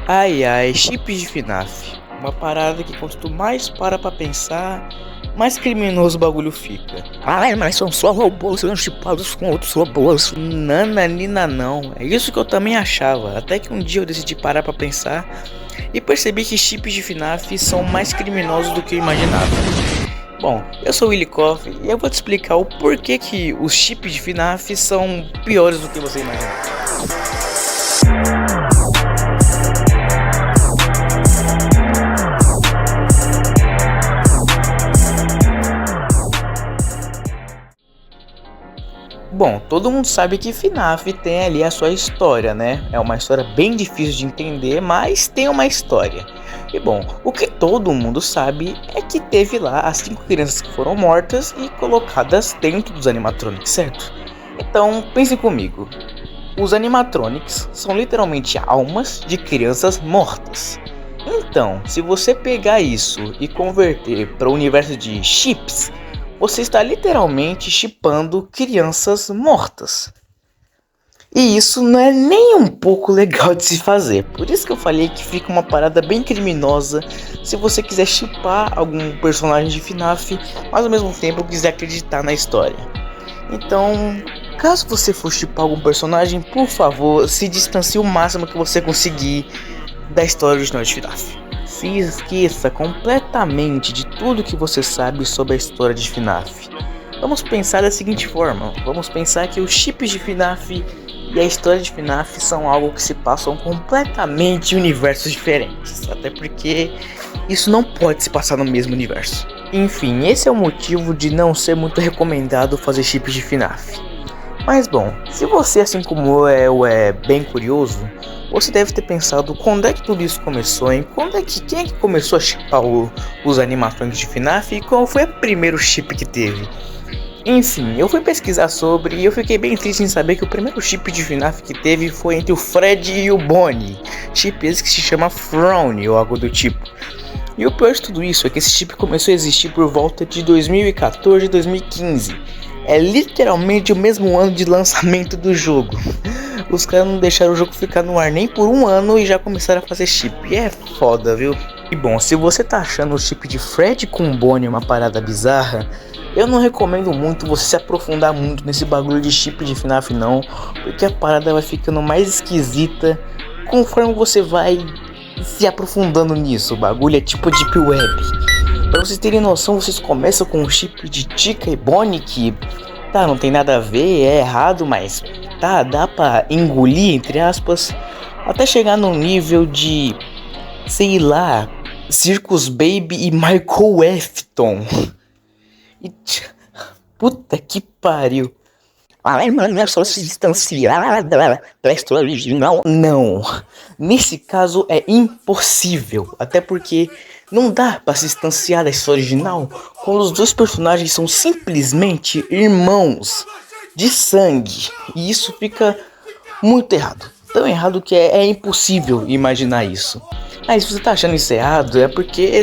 Ai ai, chips de FNAF. Uma parada que quanto tu mais para pra pensar, mais criminoso o bagulho fica. Ai, mas são só robôs sendo chipados com outros robôs. Nananina não, é isso que eu também achava. Até que um dia eu decidi parar pra pensar e percebi que chips de FNAF são mais criminosos do que eu imaginava. Bom, eu sou o Willy Coffee e eu vou te explicar o porquê que os chips de FNAF são piores do que você imaginava. Bom, todo mundo sabe que FNAF tem ali a sua história, né? É uma história bem difícil de entender, mas tem uma história. E bom, o que todo mundo sabe é que teve lá as 5 crianças que foram mortas e colocadas dentro dos animatronics, certo? Então, pense comigo. Os animatronics são literalmente almas de crianças mortas. Então, se você pegar isso e converter para o universo de chips, você está literalmente chipando crianças mortas. E isso não é nem um pouco legal de se fazer. Por isso que eu falei que fica uma parada bem criminosa se você quiser chipar algum personagem de FNAF, mas ao mesmo tempo quiser acreditar na história. Então, caso você for chipar algum personagem, por favor, se distancie o máximo que você conseguir da história original de FNAF. Se esqueça completamente de tudo que você sabe sobre a história de FNAF. Vamos pensar da seguinte forma, vamos pensar que os chips de FNAF e a história de FNAF são algo que se passam completamente em universos diferentes, até porque isso não pode se passar no mesmo universo. Enfim, esse é o motivo de não ser muito recomendado fazer chips de FNAF. Mas bom, se você assim como eu é bem curioso, você deve ter pensado quando é que tudo isso começou, hein? Quem é que começou a chipar os animatronics de FNAF e qual foi o primeiro chip que teve? Enfim, eu fui pesquisar sobre e eu fiquei bem triste em saber que o primeiro chip de FNAF que teve foi entre o Fred e o Bonnie. Chip esse que se chama Frowny ou algo do tipo. E o pior de tudo isso é que esse chip começou a existir por volta de 2014 e 2015. É literalmente o mesmo ano de lançamento do jogo. Os caras não deixaram o jogo ficar no ar nem por um ano e já começaram a fazer chip. E é foda, viu? E bom, se você tá achando o chip de Fred com Bonnie uma parada bizarra, eu não recomendo muito você se aprofundar muito nesse bagulho de chip de FNAF não, porque a parada vai ficando mais esquisita conforme você vai se aprofundando nisso. O bagulho é tipo Deep Web. Pra vocês terem noção, vocês começam com um chip de Chica e Bonnie que, tá, não tem nada a ver, é errado, mas tá, dá pra engolir, entre aspas, até chegar no nível de, sei lá, Circus Baby e Michael Afton. E, puta que pariu. Ai, mano, é só se distanciar da história original. Não, nesse caso é impossível, até porque não dá pra se distanciar da história original quando os dois personagens são simplesmente irmãos de sangue, e isso fica muito errado, tão errado que é impossível imaginar isso. Aí se você tá achando isso errado é porque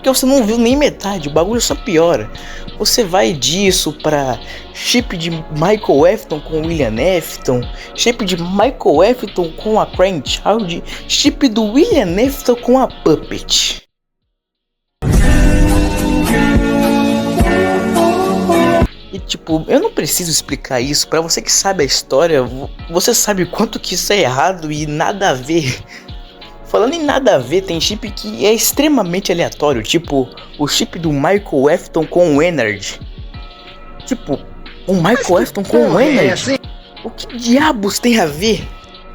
você não viu nem metade, o bagulho só piora. Você vai disso pra chip de Michael Afton com William Afton, chip de Michael Afton com a Crying Child, chip do William Afton com a Puppet. E tipo, eu não preciso explicar isso, pra você que sabe a história, você sabe quanto que isso é errado e nada a ver. Falando em nada a ver, tem chip que é extremamente aleatório, tipo o chip do Michael Afton com o Ennard. Tipo, o Michael Afton com o Ennard? O que diabos tem a ver?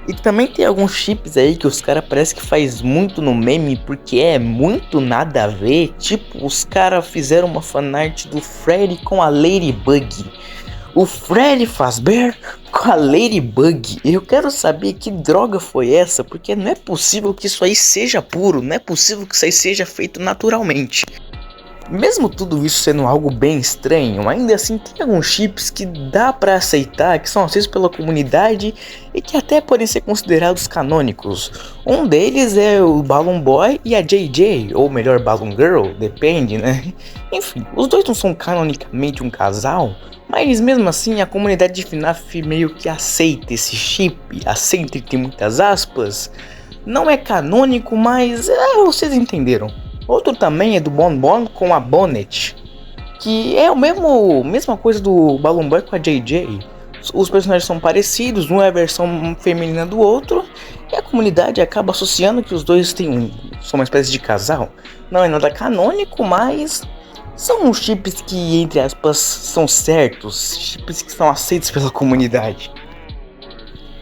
E também tem alguns chips aí que os caras parece que faz muito no meme porque é muito nada a ver. Tipo, os caras fizeram uma fanart do Freddy com a Ladybug. O Freddy Fazbear com a Ladybug. Eu quero saber que droga foi essa, porque não é possível que isso aí seja puro, não é possível que isso aí seja feito naturalmente. Mesmo tudo isso sendo algo bem estranho, ainda assim tem alguns chips que dá pra aceitar, que são aceitos pela comunidade e que até podem ser considerados canônicos. Um deles é o Balloon Boy e a JJ, ou melhor Balloon Girl, depende, né? Enfim, os dois não são canonicamente um casal, mas mesmo assim a comunidade de FNAF meio que aceita esse chip, aceita entre muitas aspas, Não é canônico, mas vocês entenderam. Outro também é do Bon Bon com a Bonnet, que é mesma coisa do Balloon Boy com a JJ. Os personagens são parecidos, um é a versão feminina do outro, e a comunidade acaba associando que os dois são uma espécie de casal. Não é nada canônico, mas são uns chips que, entre aspas, são certos, chips que são aceitos pela comunidade.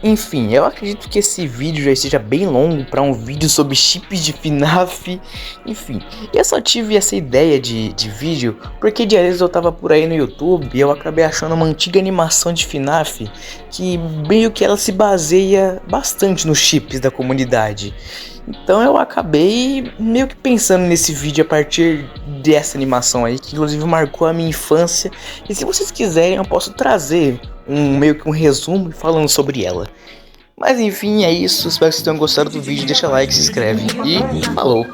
Enfim, eu acredito que esse vídeo já esteja bem longo para um vídeo sobre chips de FNAF. Enfim, eu só tive essa ideia de vídeo porque de vez eu tava por aí no YouTube e eu acabei achando uma antiga animação de FNAF que meio que ela se baseia bastante nos chips da comunidade. Então eu acabei meio que pensando nesse vídeo a partir dessa animação aí, que inclusive marcou a minha infância. E se vocês quiserem eu posso trazer meio que um resumo falando sobre ela. Mas enfim, é isso. Espero que vocês tenham gostado do vídeo. Deixa like, se inscreve e falou!